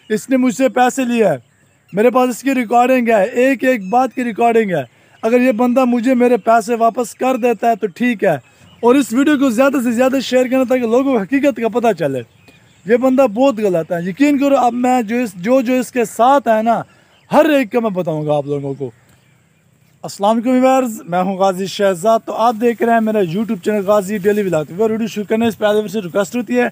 इसने मुझसे पैसे लिए हैं, मेरे पास इसकी रिकॉर्डिंग है, एक एक बात की रिकॉर्डिंग है। अगर ये बंदा मुझे मेरे पैसे वापस कर देता है तो ठीक है, और इस वीडियो को ज़्यादा से ज़्यादा शेयर करना ताकि लोगों को हकीकत का पता चले। ये बंदा बहुत गलत है, यकीन करो। अब मैं जो इसके साथ है ना, हर एक का मैं बताऊँगा आप लोगों को। अस्सलाम वालेकुम व्यूअर्स, मैं हूं गाजी शहजाद। तो आप देख रहे हैं मेरा यूट्यूब चैनल गाजी डेली व्लॉग। वीडियो शुरू करने से पहले से रिक्वेस्ट होती है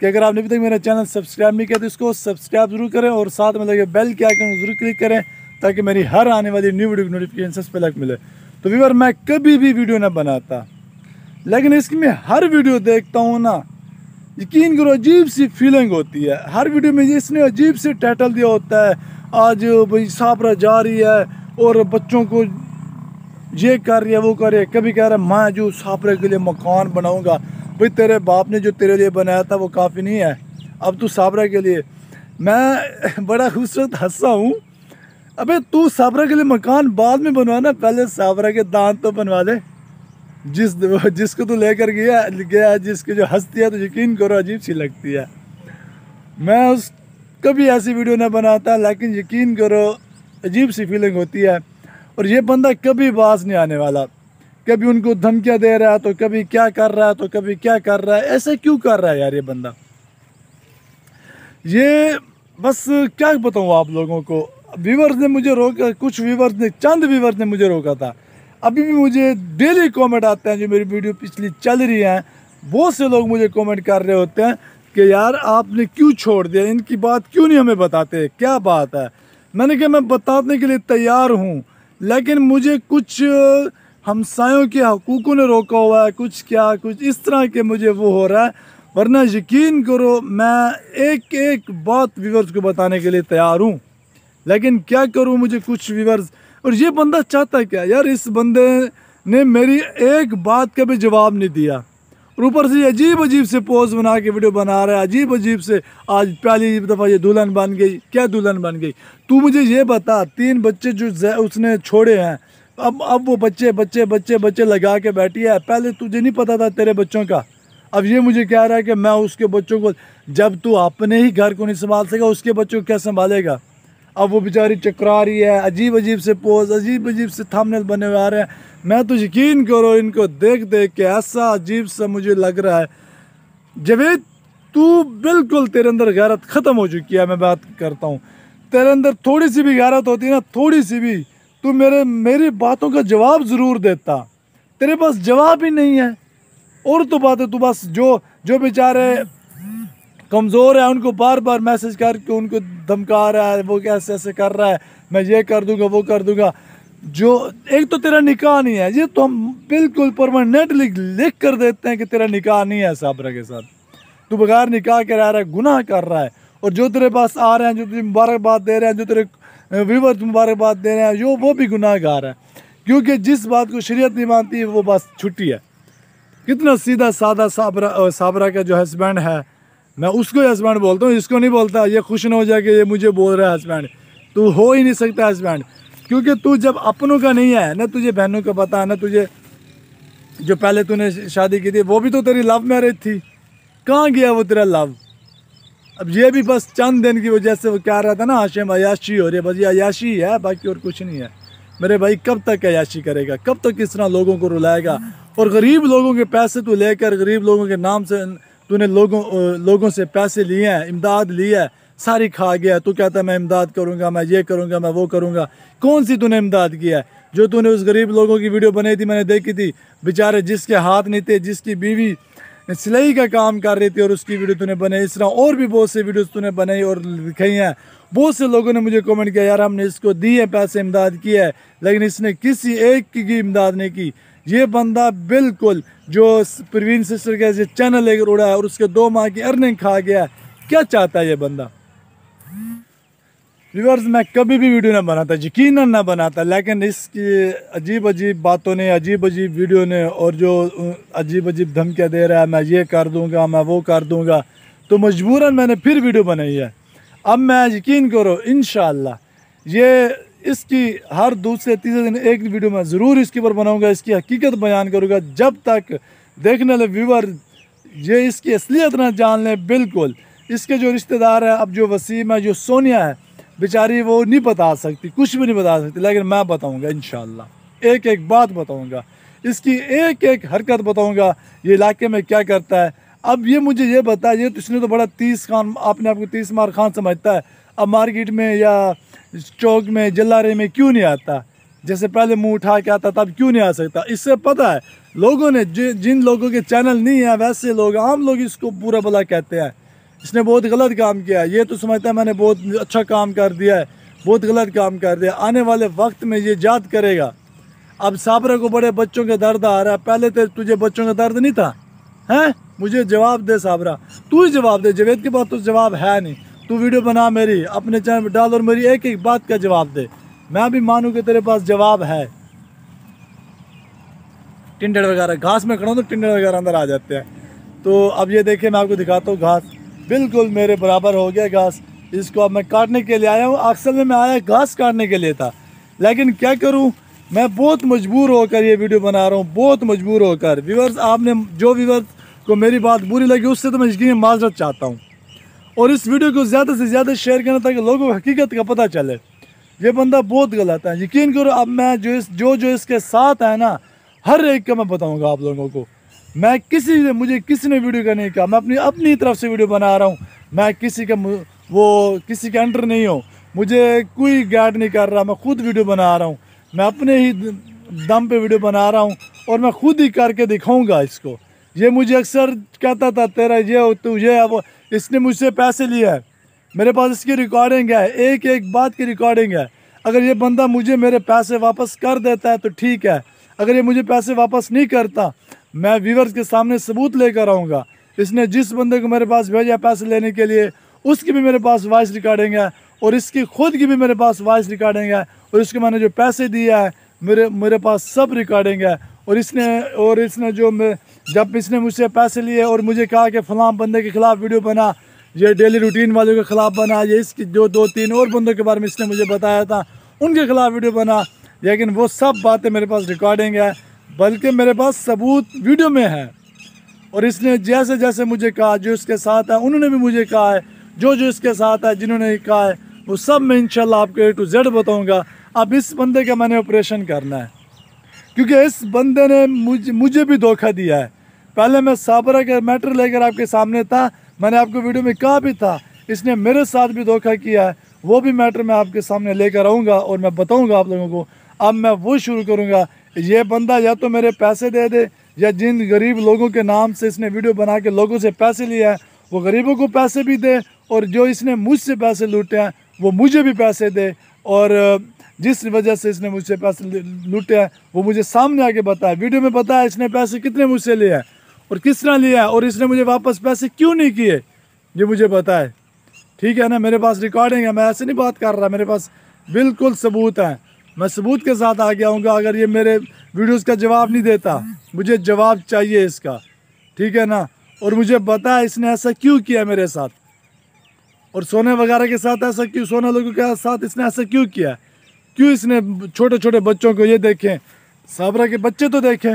कि अगर आपने अभी तक मेरा चैनल सब्सक्राइब नहीं किया तो इसको सब्सक्राइब जरूर करें और साथ में लगे बेल के आइकन जरूर क्लिक करें ताकि मेरी हर आने वाली न्यू वीडियो की नोटिफिकेशन सबसे पहले मिले। तो व्यूअर, मैं कभी भी वीडियो ना बनाता, लेकिन इसकी मैं हर वीडियो देखता हूँ ना, यकीन करो अजीब सी फीलिंग होती है। हर वीडियो में इसने अजीब से टाइटल दिया होता है, आज भाई साबरा जा रही है और बच्चों को ये कर रही है वो कर रही है। कभी कह रहा है मैं जो साबरा के लिए मकान बनाऊंगा। भाई तेरे बाप ने जो तेरे लिए बनाया था वो काफ़ी नहीं है, अब तू साबरा के लिए। मैं बड़ा खूबसूरत हंसा हूँ। अबे तू साबरा के लिए मकान बाद में बनवाना, पहले साबरा के दांत तो बनवा ले। जिसको तू लेकर गया जिसकी जो हंसती है तो यकीन करो अजीब सी लगती है। मैं उस कभी ऐसी वीडियो ना बनाता, लेकिन यकीन करो अजीब सी फीलिंग होती है। और ये बंदा कभी बाज नहीं आने वाला, कभी उनको धमकियां दे रहा है तो कभी क्या कर रहा है तो कभी क्या कर रहा है। ऐसे क्यों कर रहा है यार ये बंदा? ये बस क्या बताऊँ आप लोगों को। व्यूवर्स ने मुझे रोका, कुछ व्यूवर्स ने, चंद व्यूवर्स ने मुझे रोका था। अभी भी मुझे डेली कमेंट आते हैं, जो मेरी वीडियो पिछली चल रही है बहुत से लोग मुझे कमेंट कर रहे होते हैं कि यार आपने क्यों छोड़ दिया, इनकी बात क्यों नहीं हमें बताते, क्या बात है। मैंने कहा मैं बताने के लिए तैयार हूँ, लेकिन मुझे कुछ हमसायों के हकूक़ों ने रोका हुआ है, कुछ इस तरह के मुझे वो हो रहा है। वरना यकीन करो मैं एक एक बात व्यूवर्स को बताने के लिए तैयार हूँ, लेकिन क्या करूँ, मुझे कुछ व्यूवर्स। और ये बंदा चाहता क्या यार? इस बंदे ने मेरी एक बात का भी जवाब नहीं दिया, और ऊपर से अजीब अजीब से पोज बना के वीडियो बना रहा है, अजीब अजीब से। आज पहली दफ़ा ये दुल्हन बन गई। क्या दुल्हन बन गई? तू मुझे ये बता, 3 बच्चे जो उसने छोड़े हैं, अब वो बच्चे लगा के बैठी है। पहले तुझे नहीं पता था तेरे बच्चों का, अब ये मुझे कह रहा है कि मैं उसके बच्चों को, जब तू अपने ही घर को नहीं संभाल सकेगा उसके बच्चों को क्या संभालेगा? अब वो बेचारी चकरा रही है, अजीब अजीब से पोज, अजीब अजीब से थंबनेल बने हुए आ रहे हैं। मैं तो यकीन करो इनको देख देख के ऐसा अजीब सा मुझे लग रहा है। जवेद तू बिल्कुल, तेरे अंदर गैरत ख़त्म हो चुकी है। मैं बात करता हूँ, तेरे अंदर थोड़ी सी भी गैरत होती है ना, थोड़ी सी भी, तू मेरी बातों का जवाब ज़रूर देता। तेरे पास जवाब ही नहीं है। और तो बात है, तू बस जो बेचारे कमज़ोर है उनको बार बार मैसेज करके उनको धमका रहा है, वो कैसे ऐसे कर रहा है, मैं ये कर दूंगा वो कर दूंगा। जो एक तो तेरा निकाह नहीं है, ये तो हम बिल्कुल परमानेंटली लिख कर देते हैं कि तेरा निकाह नहीं है साबरा के साथ, तू बगैर निकाह के रह रहा है, गुनाह कर रहा है। और जो तेरे पास आ रहे हैं, जो तुझे मुबारकबाद दे रहे हैं, जो तेरे व्यूअर्स मुबारकबाद दे रहे हैं, वो भी गुनाहगार है, क्योंकि जिस बात को शरीयत नहीं मानती है वो बस छुट्टी है। कितना सीधा सादा साबरा का जो हस्बैंड है, मैं उसको हस्बैंड बोलता हूँ, इसको नहीं बोलता। ये खुश ना हो जाए कि ये मुझे बोल रहा है हस्बैंड। तू हो ही नहीं सकता हस्बैंड, क्योंकि तू जब अपनों का नहीं है ना, तुझे बहनों का पता है ना, तुझे जो पहले तूने शादी की थी वो भी तो तेरी लव मैरिज थी। कहाँ गया वो तेरा लव? अब ये भी बस चंद दिन की वजह से वो क्या रहा था ना, हाशिम अयाशी हो रही है, बस ये अयाशी है, बाकी और कुछ नहीं है। मेरे भाई कब तक अयाशी करेगा, कब तक किस तरह लोगों को रुलाएगा? और गरीब लोगों के पैसे तू लेकर, गरीब लोगों के नाम से तूने लोगों से पैसे लिए हैं, इमदाद ली है, सारी खा गया। तू कहता है मैं इमदाद करूंगा, मैं ये करूंगा, मैं वो करूंगा। कौन सी तूने इमदाद किया है? जो तूने उस गरीब लोगों की वीडियो बनाई थी, मैंने देखी थी, बेचारे जिसके हाथ नहीं थे, जिसकी बीवी सिलाई का काम कर रही थी और उसकी वीडियो तूने बनाई। इस तरह और भी बहुत से वीडियोस तूने बनाई और दिखाई हैं। बहुत से लोगों ने मुझे कमेंट किया, यार हमने इसको दिए पैसे, इमदाद किया है, लेकिन इसने किसी एक की इमदाद नहीं की। ये बंदा बिल्कुल जो परवीन सिस्टर का चैनल लेकर उड़ा है और उसके 2 माह की अर्निंग खा गया। क्या चाहता है ये बंदा? व्यूअर्स, मैं कभी भी वीडियो ना बनाता, यकीनन ना बनाता, लेकिन इसकी अजीब अजीब बातों ने, अजीब अजीब वीडियो ने, और जो अजीब अजीब धमकियाँ दे रहा है, मैं ये कर दूंगा, मैं वो कर दूंगा, तो मजबूरन मैंने फिर वीडियो बनाई है। अब मैं यकीन करो इंशाअल्लाह ये इसकी हर दूसरे तीसरे दिन एक वीडियो मैं ज़रूर इसके ऊपर बनाऊँगा, इसकी हकीकत बयान करूँगा, जब तक देखने वाले व्यूअर ये इसकी असलियत ना जान लें। बिल्कुल इसके जो रिश्तेदार है, अब जो वसीम है, जो सोनिया है बेचारी, वो नहीं बता सकती, कुछ भी नहीं बता सकती, लेकिन मैं बताऊंगा इंशाल्लाह, एक एक बात बताऊंगा, इसकी एक एक हरकत बताऊंगा, ये इलाके में क्या करता है। अब ये मुझे ये बता, ये तो इसने तो बड़ा 30 खान, अपने आप को 30 मार खान समझता है, अब मार्केट में या चौक में जल्लारे में क्यों नहीं आता, जैसे पहले मुंह उठा के आता तब क्यों नहीं आ सकता। इससे पता है लोगों ने, जिन लोगों के चैनल नहीं है वैसे लोग, आम लोग इसको पूरा भला कहते हैं, इसने बहुत गलत काम किया है, ये तो समझता है मैंने बहुत अच्छा काम कर दिया है, बहुत गलत काम कर दिया। आने वाले वक्त में ये याद करेगा। अब साबरा को बड़े बच्चों का दर्द आ रहा है, पहले तो तुझे बच्चों का दर्द नहीं था, हैं? मुझे जवाब दे साबरा, तू ही जवाब दे, जावेद के पास तो जवाब है नहीं। तू वीडियो बना मेरी, अपने चैनल पर डाल और मेरी एक एक बात का जवाब दे, मैं भी मानूँ कि तेरे पास जवाब है। टिंडर वगैरह घास में खड़ा हूँ तो टिंडर वगैरह अंदर आ जाते हैं। तो अब ये देखिए, मैं आपको दिखाता हूँ, घास बिल्कुल मेरे बराबर हो गया घास। इसको अब मैं काटने के लिए आया हूँ। अक्सर में मैं आया घास काटने के लिए था, लेकिन क्या करूँ, मैं बहुत मजबूर होकर ये वीडियो बना रहा हूँ, बहुत मजबूर होकर। व्यूअर्स, आपने जो व्यूअर्स को मेरी बात बुरी लगी उससे तो मैं यकीन माजरत चाहता हूँ, और इस वीडियो को ज़्यादा से ज़्यादा शेयर करना ताकि लोगों को हकीकत का पता चले। ये बंदा बहुत गलत है, यकीन करो। अब मैं जो इसके साथ है ना, हर एक का मैं बताऊँगा आप लोगों को। मैं मुझे किसी ने वीडियो का नहीं कहा, मैं अपनी तरफ से वीडियो बना रहा हूँ। मैं किसी के अंडर नहीं हूँ, मुझे कोई गाइड नहीं कर रहा, मैं खुद वीडियो बना रहा हूँ, मैं अपने ही दम पे वीडियो बना रहा हूँ, और मैं खुद ही करके दिखाऊंगा इसको। ये मुझे अक्सर कहता था तेरा ये तू ये है वो, इसने मुझसे पैसे लिए है, मेरे पास इसकी रिकॉर्डिंग है, एक एक बात की रिकॉर्डिंग है। अगर ये बंदा मुझे मेरे पैसे वापस कर देता है तो ठीक है, अगर ये मुझे पैसे वापस नहीं करता, मैं व्यूअर्स के सामने सबूत लेकर आऊँगा। इसने जिस बंदे को मेरे पास भेजा पैसे लेने के लिए, उसकी भी मेरे पास वॉइस रिकॉर्डिंग है, और इसकी खुद की भी मेरे पास वॉइस रिकॉर्डिंग है, और इसके मैंने जो पैसे दिया है मेरे पास सब रिकॉर्डिंग है। और इसने जब इसने मुझसे पैसे लिए और मुझे कहा कि फ़लाँ बंदे के ख़िलाफ़ वीडियो बना, ये डेली रूटीन वालों के ख़िलाफ़ बना, ये इसकी जो 2-3 और बंदों के बारे में इसने मुझे बताया था उनके ख़िलाफ़ वीडियो बना, लेकिन वो सब बातें मेरे पास रिकॉर्डिंग है, बल्कि मेरे पास सबूत वीडियो में है। और इसने जैसे जैसे मुझे कहा, जो इसके साथ है उन्होंने भी मुझे कहा है, जो इसके साथ है जिन्होंने कहा है, वो सब मैं इंशाल्लाह आपको A to Z बताऊंगा। अब इस बंदे का मैंने ऑपरेशन करना है, क्योंकि इस बंदे ने मुझे भी धोखा दिया है। पहले मैं साबरा का मैटर लेकर आपके सामने था, मैंने आपको वीडियो में कहा भी था, इसने मेरे साथ भी धोखा किया है, वो भी मैटर मैं आपके सामने लेकर आऊँगा और मैं बताऊँगा आप लोगों को। अब मैं वो शुरू करूँगा, ये बंदा या तो मेरे पैसे दे दे, या जिन गरीब लोगों के नाम से इसने वीडियो बना के लोगों से पैसे लिए हैं वो गरीबों को पैसे भी दे, और जो इसने मुझसे पैसे लूटे हैं वो मुझे भी पैसे दे, और जिस वजह से इसने मुझसे पैसे लूटे हैं वो मुझे सामने आके बताए, वीडियो में बताया इसने पैसे कितने मुझसे लिए हैं और किस तरह लिया है, और इसने मुझे वापस पैसे क्यों नहीं किए, ये मुझे बताए। ठीक है ना, मेरे पास रिकॉर्डिंग है, मैं ऐसे नहीं बात कर रहा, मेरे पास बिल्कुल सबूत है, मैं सबूत के साथ आ गया हूँ। अगर ये मेरे वीडियोस का जवाब नहीं देता, मुझे जवाब चाहिए इसका, ठीक है ना, और मुझे बता इसने ऐसा क्यों किया मेरे साथ, और सोने वगैरह के साथ ऐसा क्यों, सोना लोगों के साथ इसने ऐसा क्यों किया, क्यों इसने छोटे छोटे बच्चों को, ये देखें साबरा के बच्चे तो देखें,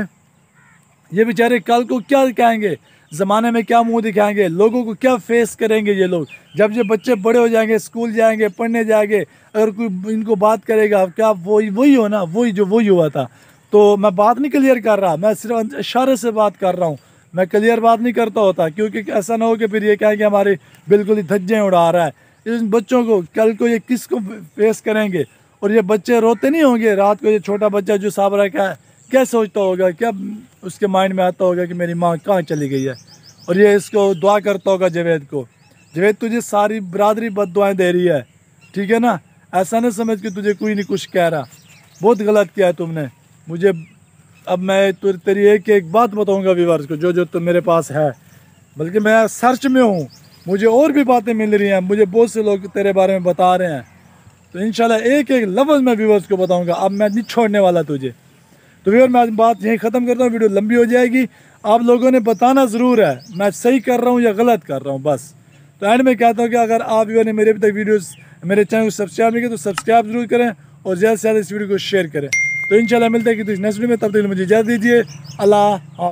ये बेचारे कल को क्या कहेंगे, ज़माने में क्या मुंह दिखाएंगे, लोगों को क्या फेस करेंगे ये लोग, जब ये बच्चे बड़े हो जाएंगे, स्कूल जाएंगे, पढ़ने जाएंगे, अगर कोई इनको बात करेगा, क्या वही हो ना, वही हुआ था। तो मैं बात नहीं क्लियर कर रहा, मैं सिर्फ इशारे से बात कर रहा हूँ, मैं क्लियर बात नहीं करता होता, क्योंकि ऐसा ना हो कि फिर ये कहेंगे हमारे बिल्कुल ही धज्जे उड़ा रहा है। इन बच्चों को कल को ये किसको फेस करेंगे, और ये बच्चे रोते नहीं होंगे रात को, ये छोटा बच्चा जो साबरा का है क्या सोचता होगा, क्या उसके माइंड में आता होगा कि मेरी माँ कहाँ चली गई है, और ये इसको दुआ करता होगा जावेद को, जावेद तुझे सारी बरादरी बद्दुआएं दे रही है, ठीक है ना, ऐसा नहीं समझ कि तुझे कोई नहीं कुछ कह रहा, बहुत गलत किया है तुमने मुझे। अब मैं तेरी एक एक बात बताऊंगा व्यूअर्स को, जो तो मेरे पास है, बल्कि मैं सर्च में हूँ, मुझे और भी बातें मिल रही हैं, मुझे बहुत से लोग तेरे बारे में बता रहे हैं, तो इंशाल्लाह एक एक लफ्ज़ मैं व्यूअर्स को बताऊंगा। अब मैं नहीं छोड़ने वाला तुझे। तो व्यूअर मैं बात यहीं ख़त्म करता हूँ, वीडियो लंबी हो जाएगी, आप लोगों ने बताना ज़रूर है मैं सही कर रहा हूँ या गलत कर रहा हूँ बस। तो एंड में कहता हूँ कि अगर आप व्यूअर ने मेरे अभी तक वीडियोस मेरे चैनल को सब्सक्राइब नहीं किया तो सब्सक्राइब जरूर करें, और ज़्यादा से ज़्यादा इस वीडियो को शेयर करें। तो इंशाल्लाह मिलते हैं कि नेक्स्ट वीडियो में, तब तक मुझे इजाज़त दीजिए। अल्लाह।